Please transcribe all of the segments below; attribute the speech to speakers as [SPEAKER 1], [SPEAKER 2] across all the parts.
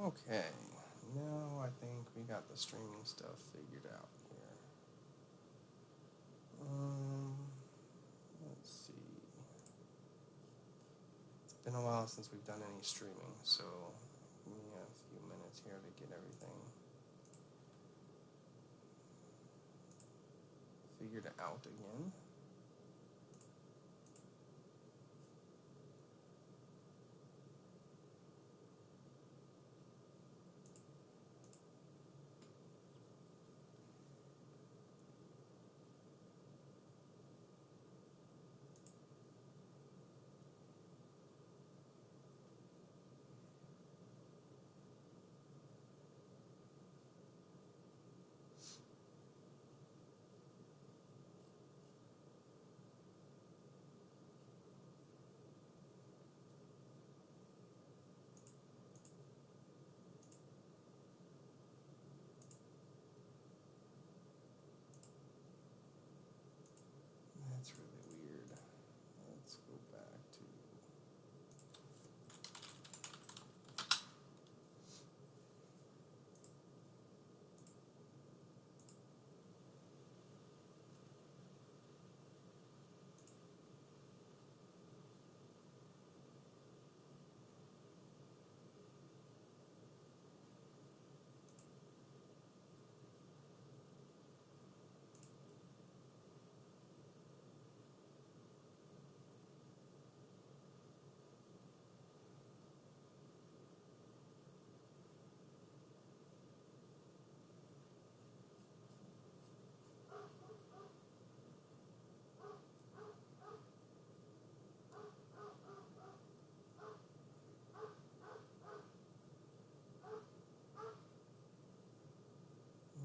[SPEAKER 1] Okay, now I think we got the streaming stuff figured out here. Let's see. It's been a while since we've done any streaming, so give me a few minutes here to get everything figured out again. That's really weird. Let's go back to.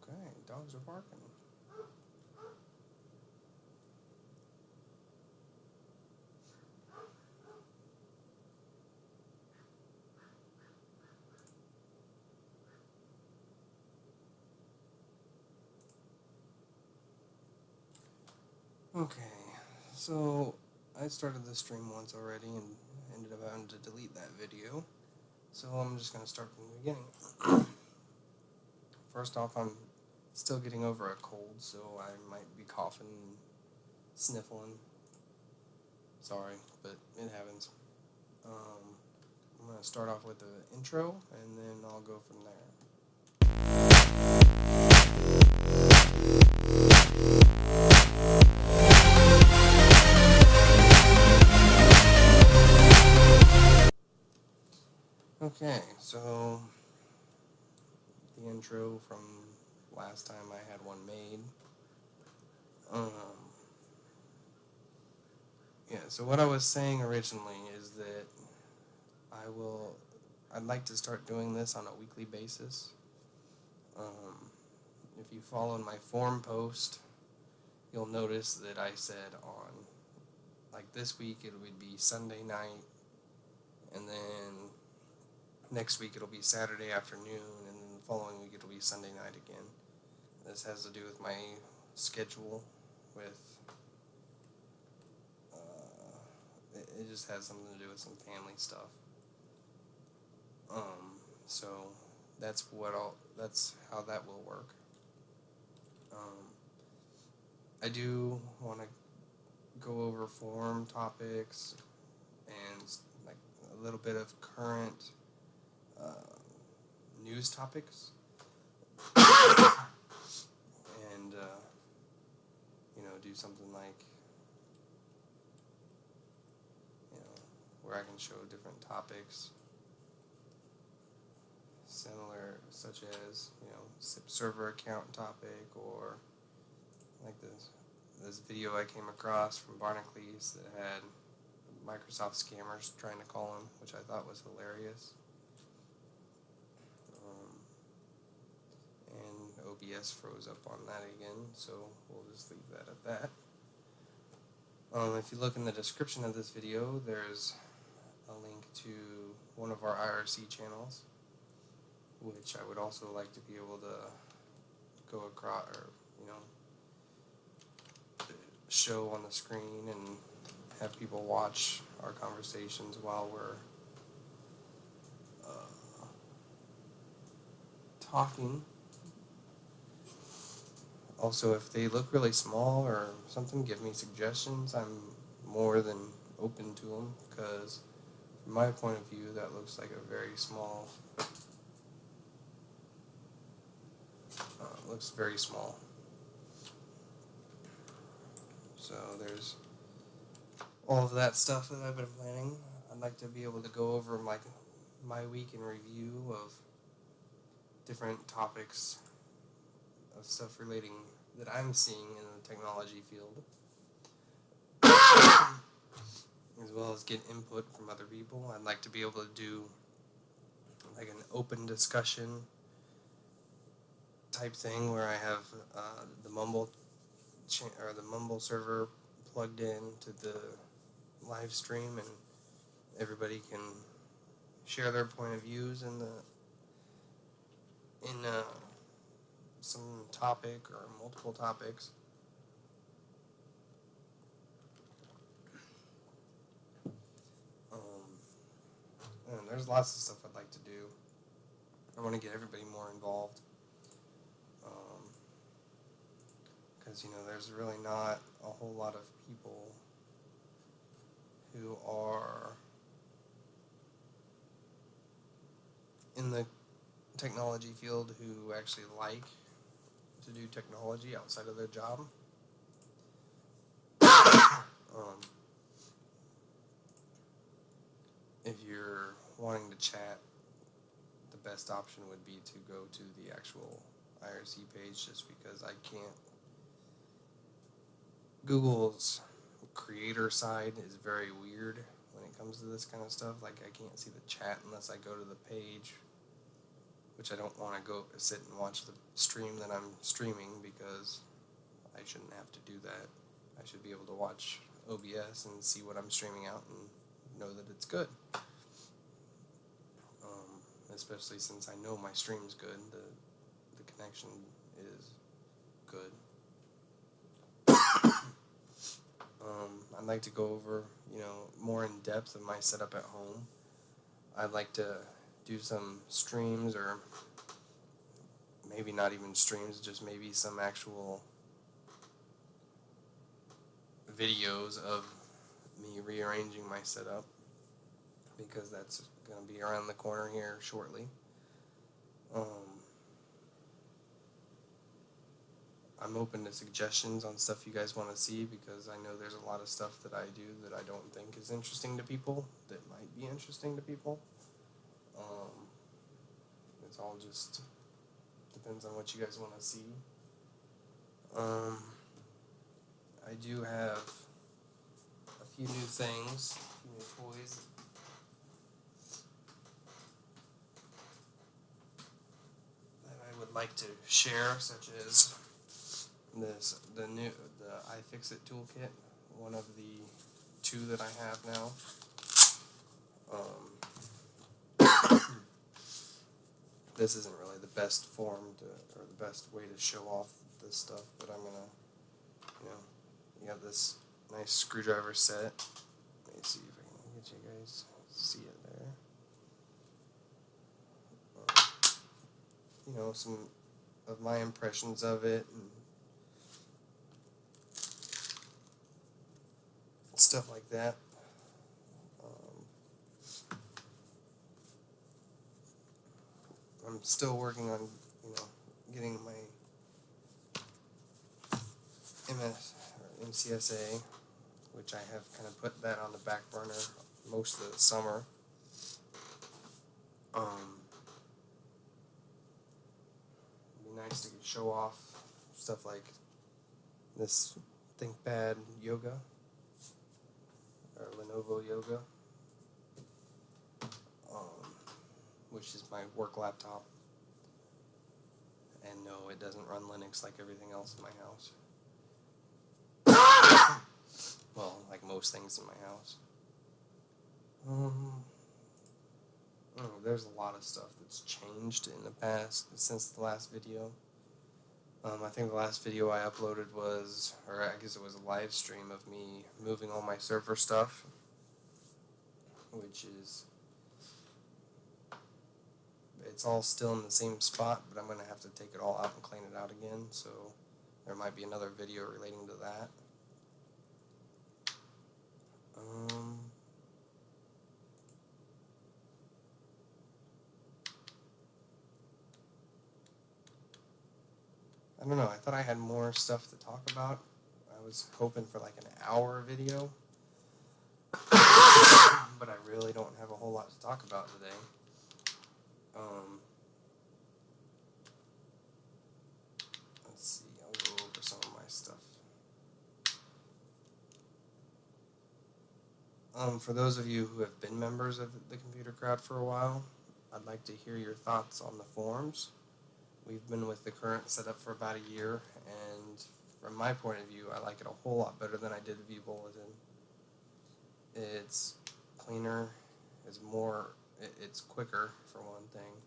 [SPEAKER 1] Okay, dogs are barking. Okay, so I started the stream once already and ended up having to delete that video. So I'm just going to start from the beginning. First off, I'm still getting over a cold, so I might be coughing and sniffling. Sorry, but it happens. I'm going to start off with the intro, and then I'll go from there. Okay, so the intro from last time I had one made. Yeah, so what I was saying originally is that I'd like to start doing this on a weekly basis. If you followed my forum post, you'll notice that I said on, like this week it would be Sunday night, and then next week it'll be Saturday afternoon, and then the following week it'll be Sunday night again. This has to do with my schedule with, it just has something to do with some family stuff. So that's how that will work. I do want to go over forum topics and like a little bit of current news topics, and do something like where I can show different topics similar, such as SIP server account topic, or like this video I came across from Barnacles that had Microsoft scammers trying to call him, which I thought was hilarious. And OBS froze up on that again, so we'll just leave that at that. If you look in the description of this video, there's a link to one of our IRC channels, which I would also like to be able to go across, or show on the screen and have people watch our conversations while we're talking. Also, if they look really small or something, give me suggestions. I'm more than open to them, because from my point of view, that looks like a very small, looks very small. So there's all of that stuff that I've been planning. I'd like to be able to go over my week in review of different topics of stuff relating that I'm seeing in the technology field, as well as get input from other people. I'd like to be able to do like an open discussion type thing where I have the Mumble the Mumble server plugged in to the live stream, and everybody can share their point of views in some topic or multiple topics. And there's lots of stuff I'd like to do. I want to get everybody more involved, because there's really not a whole lot of people who are in the technology field who actually like to do technology outside of their job. If you're wanting to chat, the best option would be to go to the actual IRC page, just because I can't. Google's creator side is very weird when it comes to this kind of stuff. Like, I can't see the chat unless I go to the page, which I don't want to go sit and watch the stream that I'm streaming, because I shouldn't have to do that. I should be able to watch OBS and see what I'm streaming out and know that it's good. Especially since I know my stream's good, the connection is good. I'd like to go over, more in depth of my setup at home. I'd like to do some streams, or maybe not even streams, just maybe some actual videos of me rearranging my setup, because that's going to be around the corner here shortly. I'm open to suggestions on stuff you guys want to see, because I know there's a lot of stuff that I do that I don't think is interesting to people that might be interesting to people. It's all just depends on what you guys want to see. I do have a few new things, a few new toys that I would like to share, such as the iFixit toolkit, one of the two that I have now. This isn't really the best form or the best way to show off this stuff, but I'm gonna, you got this nice screwdriver set. Let me see if I can get you guys to see it there. Some of my impressions of it and stuff like that. I'm still working on, getting my MS or MCSA, which I have kind of put that on the back burner most of the summer. It'd be nice to show off stuff like this ThinkPad Yoga, or Lenovo Yoga, which is my work laptop. And no, it doesn't run Linux like everything else in my house. Well, like most things in my house. There's a lot of stuff that's changed in the past since the last video. I think the last video I uploaded was, or I guess it was a live stream of me moving all my server stuff, which is it's all still in the same spot, but I'm going to have to take it all out and clean it out again, so there might be another video relating to that. I don't know, I thought I had more stuff to talk about. I was hoping for like an hour video, but I really don't have a whole lot to talk about today. Let's see, I'll go over some of my stuff. For those of you who have been members of the Computer Crowd for a while, I'd like to hear your thoughts on the forums. We've been with the current setup for about a year, and from my point of view, I like it a whole lot better than I did View Bulletin. It's cleaner, it's quicker for one thing.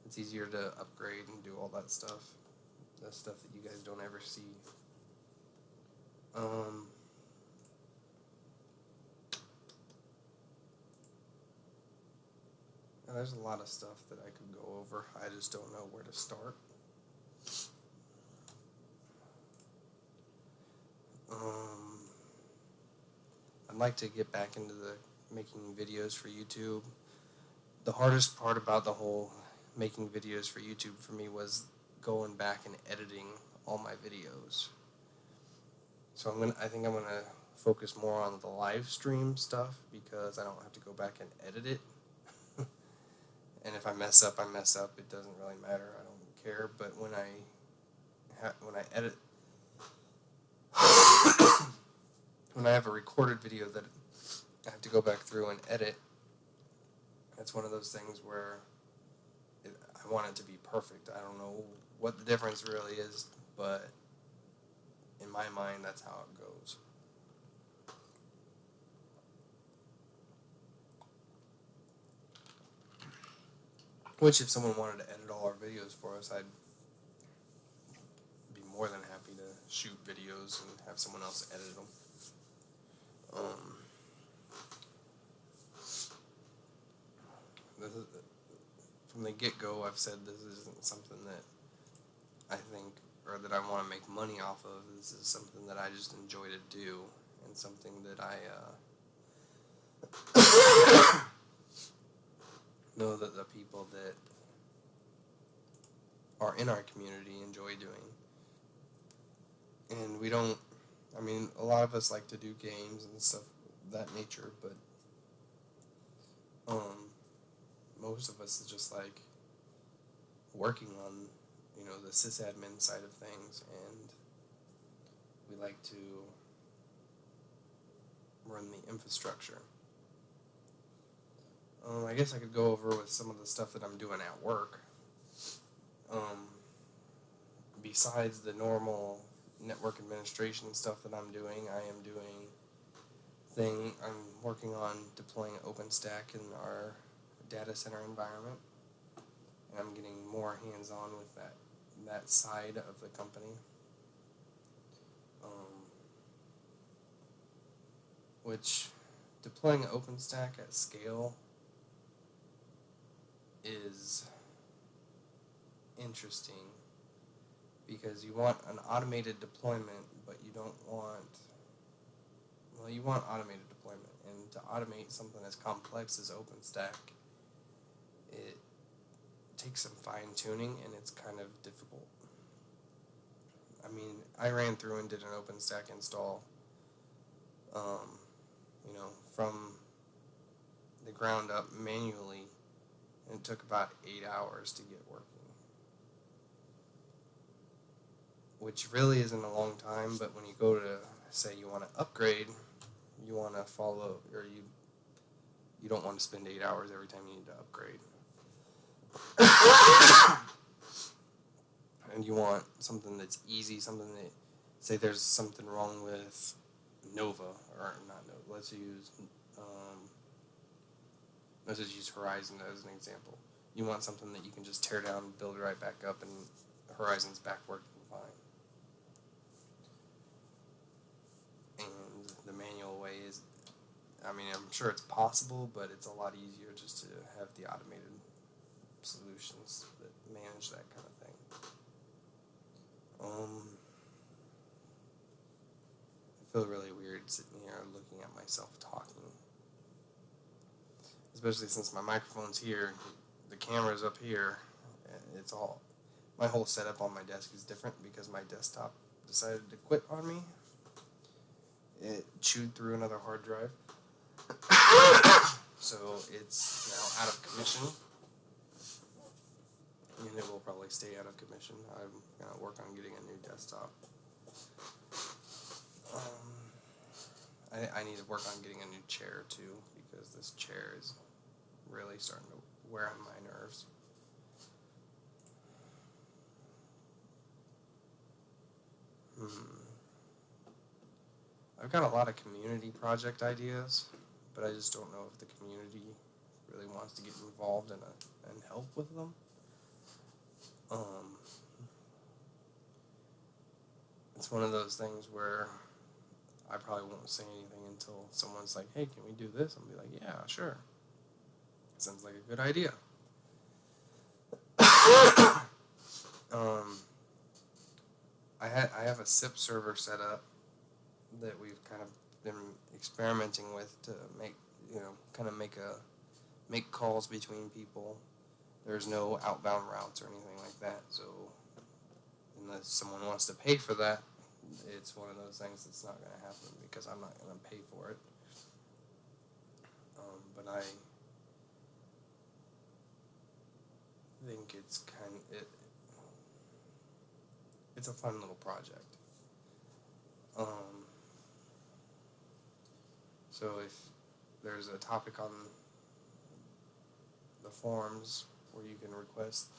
[SPEAKER 1] It's easier to upgrade and do all that stuff. The stuff that you guys don't ever see. There's a lot of stuff that I could go over. I just don't know where to start. I'd like to get back into making videos for YouTube. The hardest part about the whole making videos for YouTube for me was going back and editing all my videos. So I think I'm gonna focus more on the live stream stuff because I don't have to go back and edit it. And if I mess up, I mess up. It doesn't really matter. I don't care. But when I edit, when I have a recorded video that I have to go back through and edit, it's one of those things where I want it to be perfect. I don't know what the difference really is, but in my mind, that's how it goes. Which, if someone wanted to edit all our videos for us, I'd be more than happy to shoot videos and have someone else edit them. From the get-go, I've said this isn't something that I think, or that I want to make money off of. This is something that I just enjoy to do, and something that I know that the people that are in our community enjoy doing. And we don't, I mean, a lot of us like to do games and stuff of that nature, but most of us is just like working on, the sysadmin side of things, and we like to run the infrastructure. I guess I could go over with some of the stuff that I'm doing at work. Besides the normal network administration stuff that I'm doing, I'm working on deploying OpenStack in our data center environment, and I'm getting more hands-on with that side of the company. Which deploying OpenStack at scale is interesting because you want an automated deployment, but you want automated deployment, and to automate something as complex as OpenStack, it takes some fine-tuning, and it's kind of difficult. I mean, I ran through and did an OpenStack install, from the ground up manually, and it took about 8 hours to get working. Which really isn't a long time, but when you go to, say, you want to upgrade, you want to follow, or you don't want to spend 8 hours every time you need to upgrade. And you want something that's easy, something that, say there's something wrong with Nova, or not Nova, let's just use Horizon as an example. You want something that you can just tear down, build it right back up, and Horizon's back working fine. And the manual way is, I'm sure it's possible, but it's a lot easier just to have the automated solutions that manage that kind of thing. I feel really weird sitting here looking at myself talking, especially since my microphone's here, the camera's up here, and it's all, my whole setup on my desk is different because my desktop decided to quit on me. It chewed through another hard drive, so it's now out of commission, and it will probably stay out of commission. I'm going to work on getting a new desktop. I need to work on getting a new chair too, because this chair is really starting to wear on my nerves. I've got a lot of community project ideas, but I just don't know if the community really wants to get involved and help with them. It's one of those things where I probably won't say anything until someone's like, "Hey, can we do this?" I'll be like, "Yeah, sure. Sounds like a good idea." I have a SIP server set up that we've kind of been experimenting with to make calls between people. There's no outbound routes or anything like that, so unless someone wants to pay for that, it's one of those things that's not going to happen because I'm not going to pay for it. But I think it's a fun little project. So if there's a topic on the forums where you can request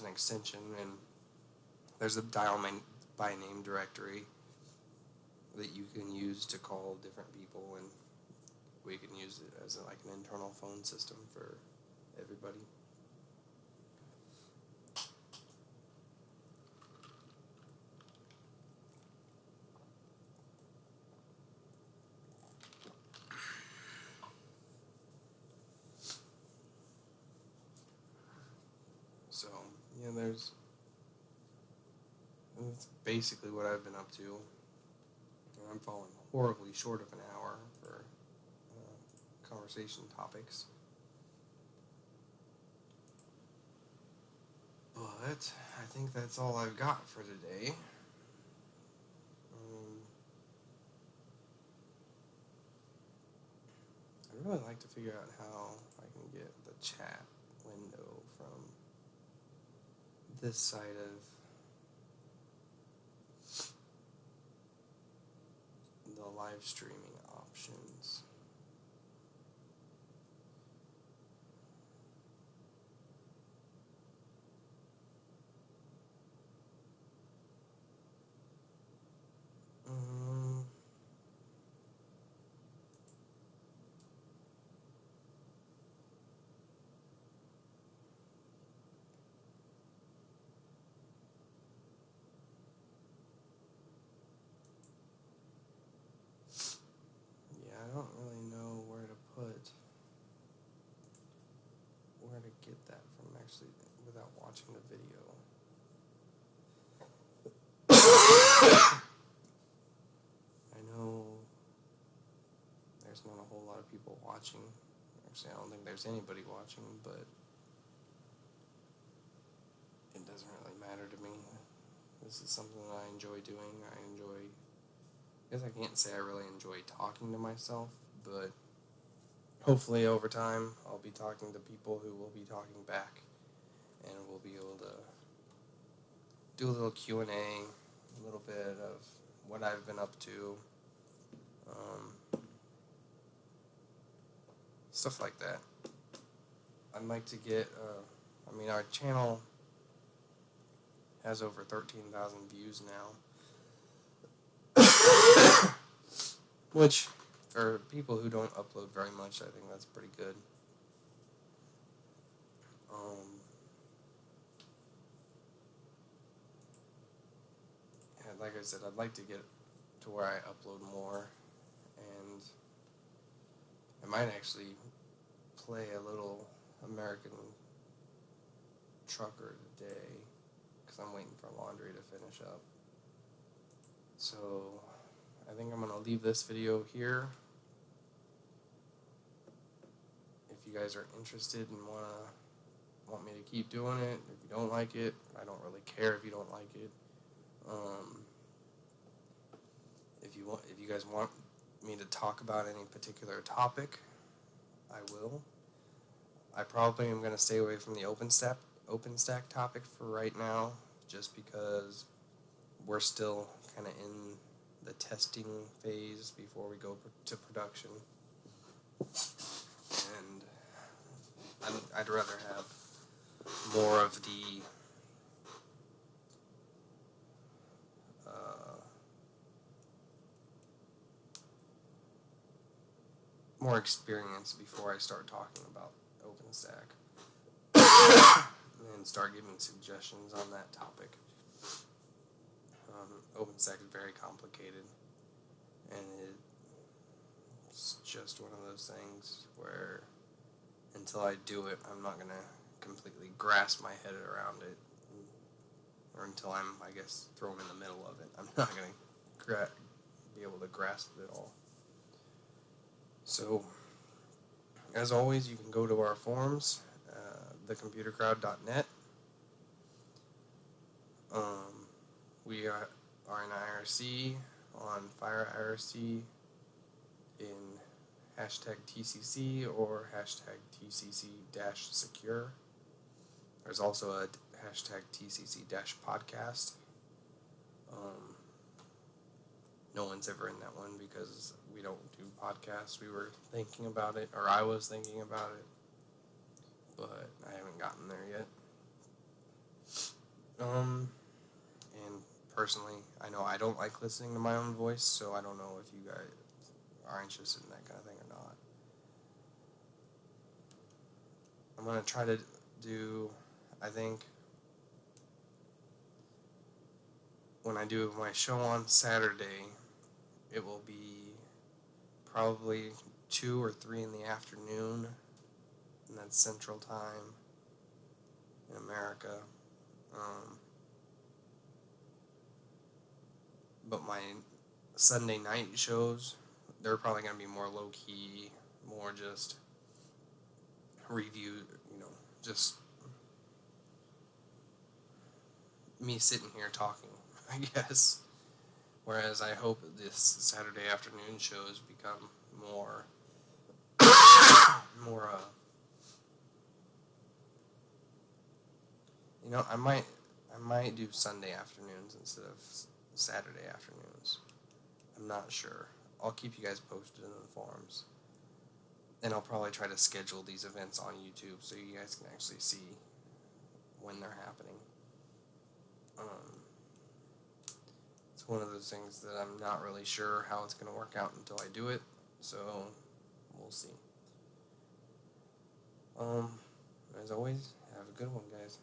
[SPEAKER 1] an extension, and there's a dial by name directory that you can use to call different people, and we can use it as like an internal phone system for everybody. So, yeah, that's basically what I've been up to. I'm falling horribly short of an hour for conversation topics. But I think that's all I've got for today. I'd really like to figure out how I can get the chat window from this side of the live streaming options. I don't really know where to get that from actually without watching the video. I know there's not a whole lot of people watching. Actually, I don't think there's anybody watching, but it doesn't really matter to me. This is something that I enjoy doing. I guess I can't say I really enjoy talking to myself, but hopefully over time I'll be talking to people who will be talking back, and we'll be able to do a little Q&A, a little bit of what I've been up to, stuff like that. I'd like to get, our channel has over 13,000 views now, which for people who don't upload very much, I think that's pretty good. And like I said, I'd like to get to where I upload more and might actually play a little American Trucker today, because I'm waiting for laundry to finish up. So I think I'm going to leave this video here. If you guys are interested and want me to keep doing it, if you don't like it, I don't really care if you don't like it. If you guys want me to talk about any particular topic, I will. I probably am going to stay away from the OpenStack topic for right now, just because we're still kind of in the testing phase before we go to production, and I'd rather have more of the more experience before I start talking about OpenStack and start giving suggestions on that topic. OpenStack is very complicated, and it's just one of those things where until I do it, I'm not going to completely grasp my head around it, or until I'm, I guess, thrown in the middle of it. I'm not going to be able to grasp it all. So, as always, you can go to our forums, thecomputercrowd.net. We are in IRC, on Fire IRC, in hashtag TCC or hashtag TCC-secure. There's also a hashtag TCC-podcast. No one's ever in that one because we don't do podcasts. We were thinking about it, or I was thinking about it, but I haven't gotten there yet. And personally, I know I don't like listening to my own voice, so I don't know if you guys are interested in that kind of thing or not. I'm going to try to do, I think, when I do my show on Saturday, it will be probably 2 or 3 in the afternoon, and that's Central Time in America. But my Sunday night shows, they're probably going to be more low-key, more just review, just me sitting here talking, I guess. Whereas I hope this Saturday afternoon shows become more, I might do Sunday afternoons instead of Saturday afternoons. I'm not sure. I'll keep you guys posted in the forums. And I'll probably try to schedule these events on YouTube so you guys can actually see when they're happening. It's one of those things that I'm not really sure how it's going to work out until I do it, so we'll see. As always, have a good one, guys.